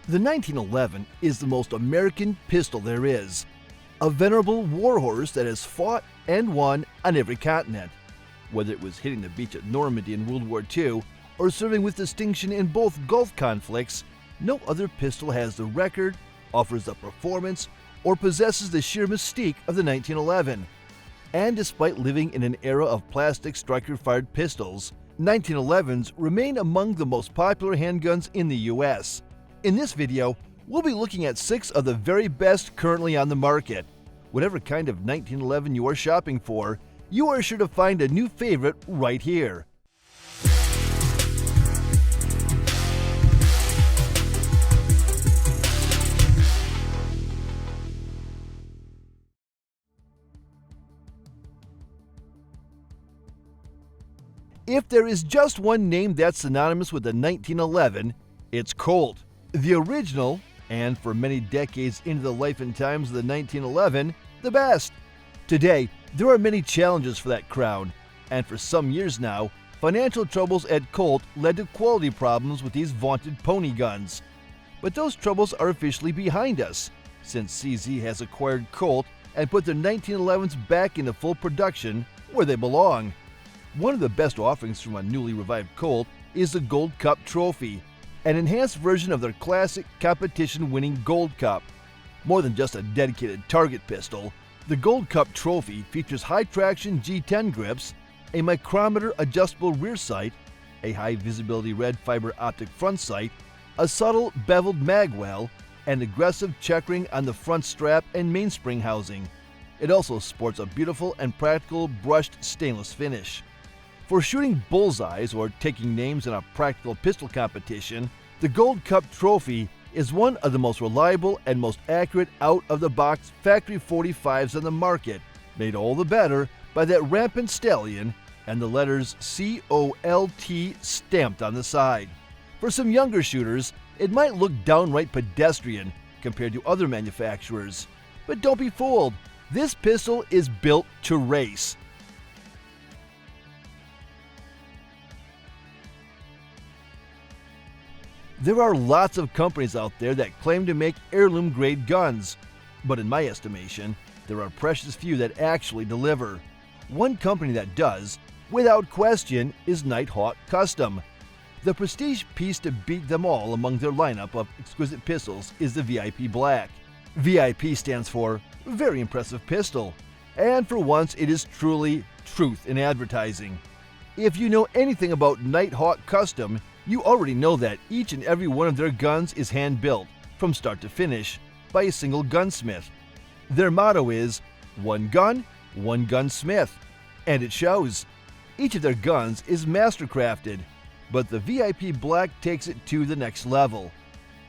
The 1911 is the most American pistol there is, a venerable warhorse that has fought and won on every continent. Whether it was hitting the beach at Normandy in World War II or serving with distinction in both Gulf conflicts, no other pistol has the record, offers the performance, or possesses the sheer mystique of the 1911. And despite living in an era of plastic striker-fired pistols, 1911s remain among the most popular handguns in the US. In this video, we'll be looking at 6 of the very best currently on the market. Whatever kind of 1911 you are shopping for, you are sure to find a new favorite right here. If there is just one name that's synonymous with the 1911, it's Colt. The original, and for many decades into the life and times of the 1911, the best. Today, there are many challenges for that crown, and for some years now, financial troubles at Colt led to quality problems with these vaunted pony guns. But those troubles are officially behind us, since CZ has acquired Colt and put their 1911s back into full production where they belong. One of the best offerings from a newly revived Colt is the Gold Cup Trophy, an enhanced version of their classic competition-winning Gold Cup. More than just a dedicated target pistol, the Gold Cup Trophy features high-traction G10 grips, a micrometer adjustable rear sight, a high-visibility red fiber optic front sight, a subtle beveled magwell, and aggressive checkering on the front strap and mainspring housing. It also sports a beautiful and practical brushed stainless finish. For shooting bullseyes or taking names in a practical pistol competition, the Gold Cup Trophy is one of the most reliable and most accurate out-of-the-box factory 45s on the market, made all the better by that rampant stallion and the letters COLT stamped on the side. For some younger shooters, it might look downright pedestrian compared to other manufacturers. But don't be fooled, this pistol is built to race. There are lots of companies out there that claim to make heirloom-grade guns, but in my estimation, there are precious few that actually deliver. One company that does, without question, is Nighthawk Custom. The prestige piece to beat them all among their lineup of exquisite pistols is the VIP Black. VIP stands for Very Impressive Pistol, and for once it is truly truth in advertising. If you know anything about Nighthawk Custom, you already know that each and every one of their guns is hand-built, from start to finish, by a single gunsmith. Their motto is, one gun, one gunsmith, and it shows. Each of their guns is master-crafted, but the VIP Black takes it to the next level.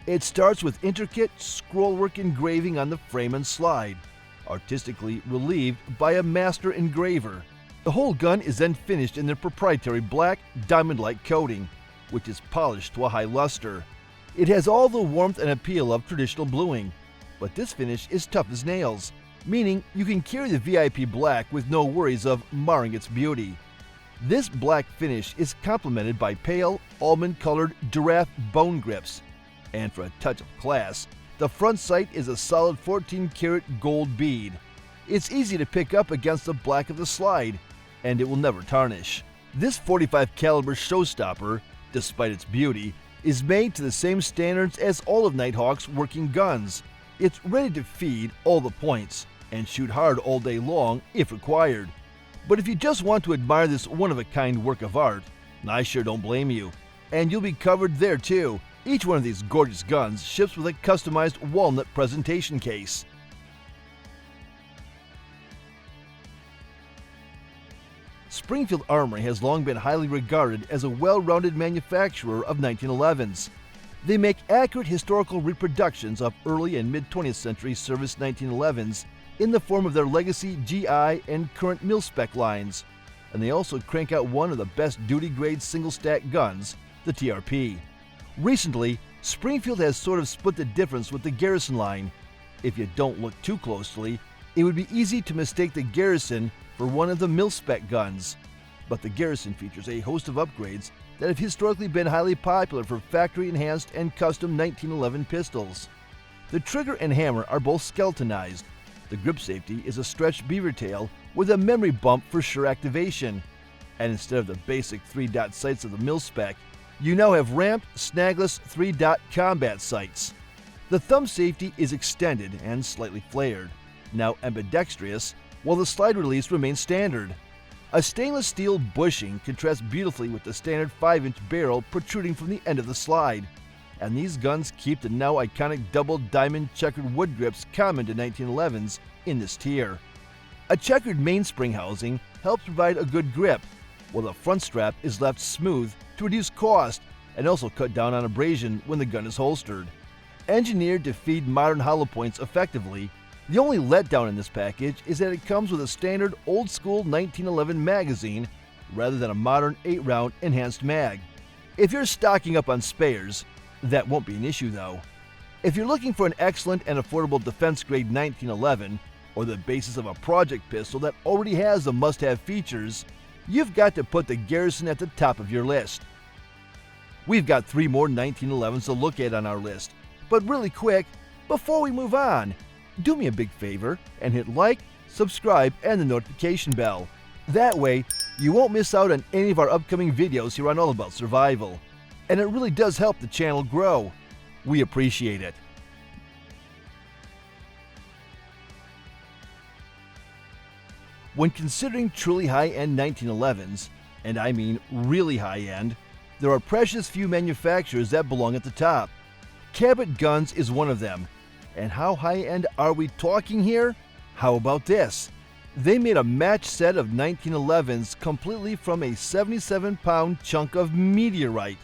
It starts with intricate scrollwork engraving on the frame and slide, artistically relieved by a master engraver. The whole gun is then finished in their proprietary black, diamond-like coating, which is polished to a high luster. It has all the warmth and appeal of traditional bluing, but this finish is tough as nails, meaning you can carry the VIP Black with no worries of marring its beauty. This black finish is complemented by pale, almond-colored giraffe bone grips, and for a touch of class, the front sight is a solid 14-karat gold bead. It's easy to pick up against the black of the slide, and it will never tarnish. This .45 caliber showstopper, despite its beauty, is made to the same standards as all of Nighthawk's working guns. It's ready to feed all the points and shoot hard all day long if required. But if you just want to admire this one-of-a-kind work of art, I sure don't blame you. And you'll be covered there too. Each one of these gorgeous guns ships with a customized walnut presentation case. Springfield Armory has long been highly regarded as a well-rounded manufacturer of 1911s. They make accurate historical reproductions of early and mid-20th century service 1911s in the form of their legacy GI and current mil-spec lines, and they also crank out one of the best duty-grade single-stack guns, the TRP. Recently, Springfield has sort of split the difference with the Garrison line. If you don't look too closely, it would be easy to mistake the Garrison for one of the mil-spec guns, but the Garrison features a host of upgrades that have historically been highly popular for factory-enhanced and custom 1911 pistols. The trigger and hammer are both skeletonized. The grip safety is a stretched beaver tail with a memory bump for sure activation. And instead of the basic 3-dot sights of the mil-spec, you now have ramped, snagless 3-dot combat sights. The thumb safety is extended and slightly flared, now ambidextrous, while the slide release remains standard. A stainless steel bushing contrasts beautifully with the standard 5-inch barrel protruding from the end of the slide, and these guns keep the now iconic double diamond checkered wood grips common to 1911s in this tier. A checkered mainspring housing helps provide a good grip, while the front strap is left smooth to reduce cost and also cut down on abrasion when the gun is holstered. Engineered to feed modern hollow points effectively, the only letdown in this package is that it comes with a standard old-school 1911 magazine rather than a modern 8-round enhanced mag. If you're stocking up on spares, that won't be an issue though. If you're looking for an excellent and affordable defense-grade 1911, or the basis of a project pistol that already has the must-have features, you've got to put the Garrison at the top of your list. We've got 3 more 1911s to look at on our list, but really quick, before we move on, do me a big favor and hit like, subscribe, and the notification bell. That way, you won't miss out on any of our upcoming videos here on All About Survival. And it really does help the channel grow. We appreciate it. When considering truly high-end 1911s, and I mean really high-end, there are precious few manufacturers that belong at the top. Cabot Guns is one of them. And how high-end are we talking here? How about this? They made a match set of 1911s completely from a 77-pound chunk of meteorite.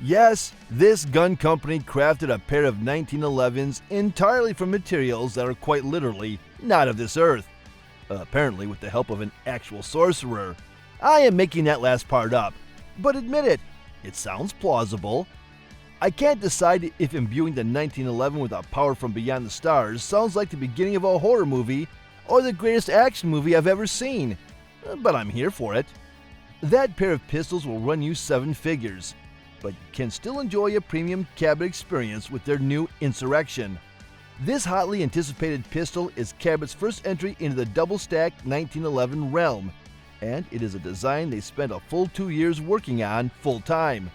Yes, this gun company crafted a pair of 1911s entirely from materials that are quite literally not of this earth. Apparently with the help of an actual sorcerer. I am making that last part up, but admit it, it sounds plausible. I can't decide if imbuing the 1911 with a power from beyond the stars sounds like the beginning of a horror movie or the greatest action movie I've ever seen, but I'm here for it. That pair of pistols will run you 7 figures, but you can still enjoy a premium Cabot experience with their new Insurrection. This hotly anticipated pistol is Cabot's first entry into the double-stack 1911 realm, and it is a design they spent a full 2 years working on full-time.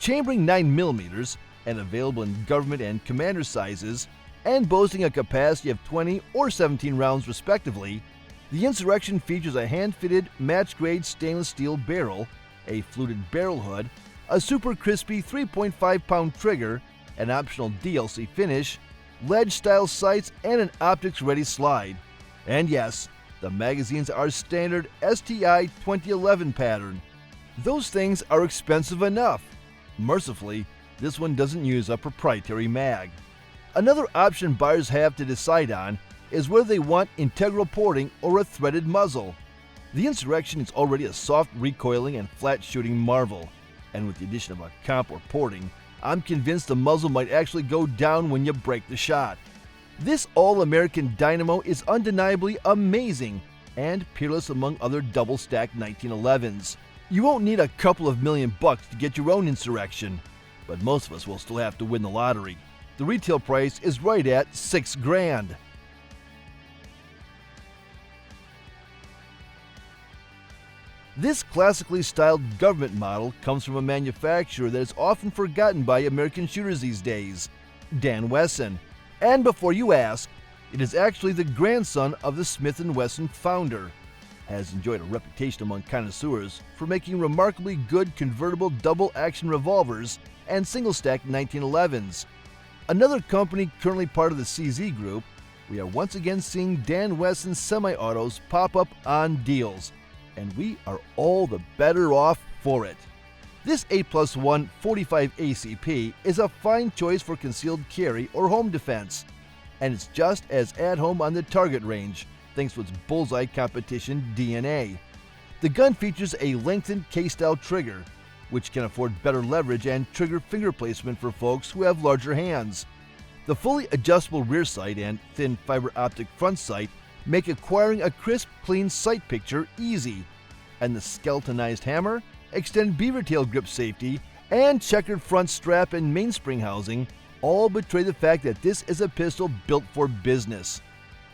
Chambering 9mm and available in government and commander sizes, and boasting a capacity of 20 or 17 rounds respectively, the Insurrection features a hand-fitted match-grade stainless steel barrel, a fluted barrel hood, a super crispy 3.5-pound trigger, an optional DLC finish, ledge-style sights, and an optics-ready slide. And yes, the magazines are standard STI 2011 pattern. Those things are expensive enough. Mercifully, this one doesn't use a proprietary mag. Another option buyers have to decide on is whether they want integral porting or a threaded muzzle. The Insurrection is already a soft recoiling and flat shooting marvel, and with the addition of a comp or porting, I'm convinced the muzzle might actually go down when you break the shot. This all-American dynamo is undeniably amazing and peerless among other double-stacked 1911s. You won't need a couple of $1 million to get your own Insurrection, but most of us will still have to win the lottery. The retail price is right at $6 grand. This classically styled government model comes from a manufacturer that is often forgotten by American shooters these days, Dan Wesson. And before you ask, it is actually the grandson of the Smith & Wesson founder. Has enjoyed a reputation among connoisseurs for making remarkably good convertible double-action revolvers and single-stack 1911s. Another company currently part of the CZ Group, we are once again seeing Dan Wesson semi-autos pop up on deals, and we are all the better off for it. This 8+1 45 ACP is a fine choice for concealed carry or home defense, and it's just as at home on the target range, thanks to its bullseye competition DNA. The gun features a lengthened K-style trigger, which can afford better leverage and trigger finger placement for folks who have larger hands. The fully adjustable rear sight and thin fiber optic front sight make acquiring a crisp, clean sight picture easy, and the skeletonized hammer extended beaver tail grip safety, and checkered front strap and mainspring housing all betray the fact that this is a pistol built for business.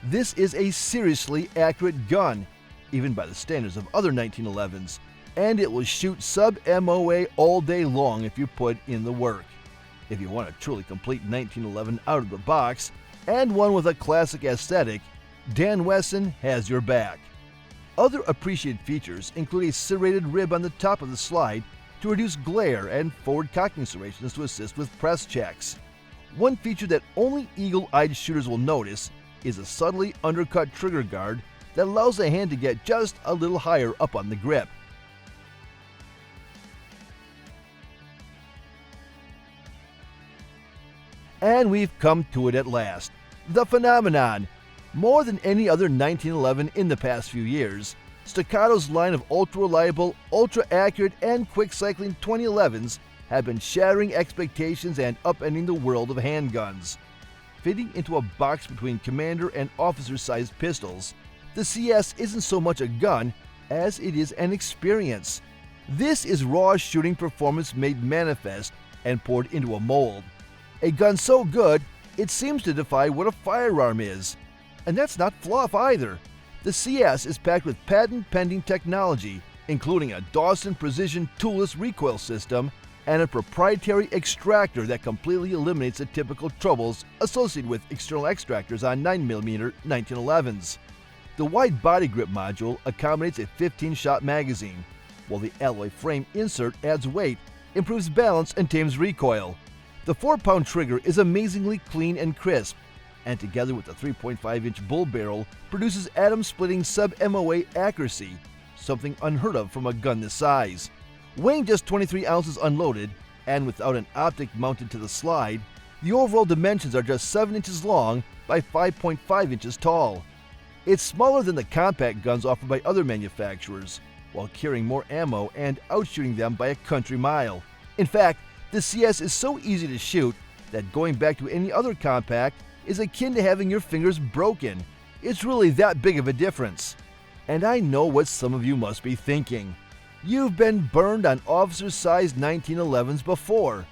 This is a seriously accurate gun, even by the standards of other 1911s, and it will shoot sub-MOA all day long if you put in the work. If you want a truly complete 1911 out of the box, and one with a classic aesthetic, Dan Wesson has your back. Other appreciated features include a serrated rib on the top of the slide to reduce glare and forward cocking serrations to assist with press checks. One feature that only eagle-eyed shooters will notice is a subtly undercut trigger guard that allows the hand to get just a little higher up on the grip. And we've come to it at last. The phenomenon. More than any other 1911 in the past few years, Staccato's line of ultra-reliable, ultra-accurate, and quick-cycling 2011s have been shattering expectations and upending the world of handguns. Fitting into a box between commander and officer-sized pistols, the CS isn't so much a gun as it is an experience. This is raw shooting performance made manifest and poured into a mold. A gun so good, it seems to defy what a firearm is. And that's not fluff either. The CS is packed with patent-pending technology, including a Dawson Precision toolless recoil system and a proprietary extractor that completely eliminates the typical troubles associated with external extractors on 9mm 1911s. The wide body grip module accommodates a 15-shot magazine, while the alloy frame insert adds weight, improves balance, and tames recoil. The 4-pound trigger is amazingly clean and crisp, and together with the 3.5-inch bull barrel, produces atom-splitting sub-MOA accuracy, something unheard of from a gun this size. Weighing just 23 ounces unloaded, and without an optic mounted to the slide, the overall dimensions are just 7 inches long by 5.5 inches tall. It's smaller than the compact guns offered by other manufacturers, while carrying more ammo and outshooting them by a country mile. In fact, the CS is so easy to shoot that going back to any other compact is akin to having your fingers broken. It's really that big of a difference. And I know what some of you must be thinking. You've been burned on officer-sized 1911s before.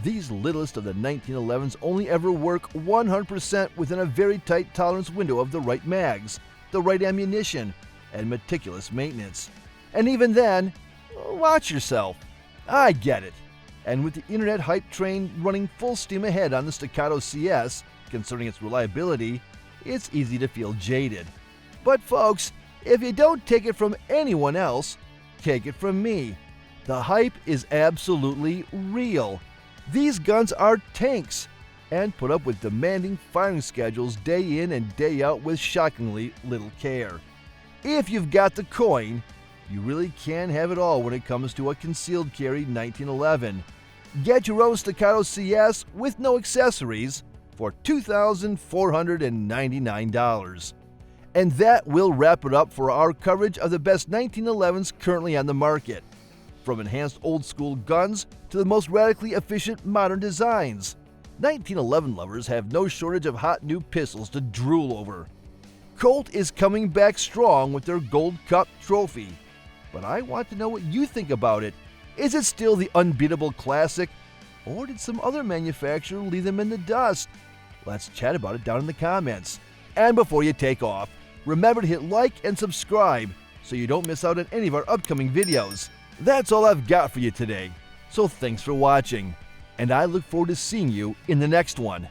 These littlest of the 1911s only ever work 100% within a very tight tolerance window of the right mags, the right ammunition, and meticulous maintenance. And even then, watch yourself. I get it. And with the internet hype train running full steam ahead on the Staccato CS concerning its reliability, it's easy to feel jaded. But folks, if you don't take it from anyone else, take it from me. The hype is absolutely real. These guns are tanks and put up with demanding firing schedules day in and day out with shockingly little care. If you've got the coin, you really can have it all when it comes to a concealed carry 1911. Get your own Staccato CS with no accessories for $2,499. And that will wrap it up for our coverage of the best 1911s currently on the market. From enhanced old-school guns to the most radically efficient modern designs, 1911 lovers have no shortage of hot new pistols to drool over. Colt is coming back strong with their Gold Cup trophy. But I want to know what you think about it. Is it still the unbeatable classic, or did some other manufacturer leave them in the dust? Let's chat about it down in the comments. And before you take off, remember to hit like and subscribe so you don't miss out on any of our upcoming videos. That's all I've got for you today, so thanks for watching, and I look forward to seeing you in the next one.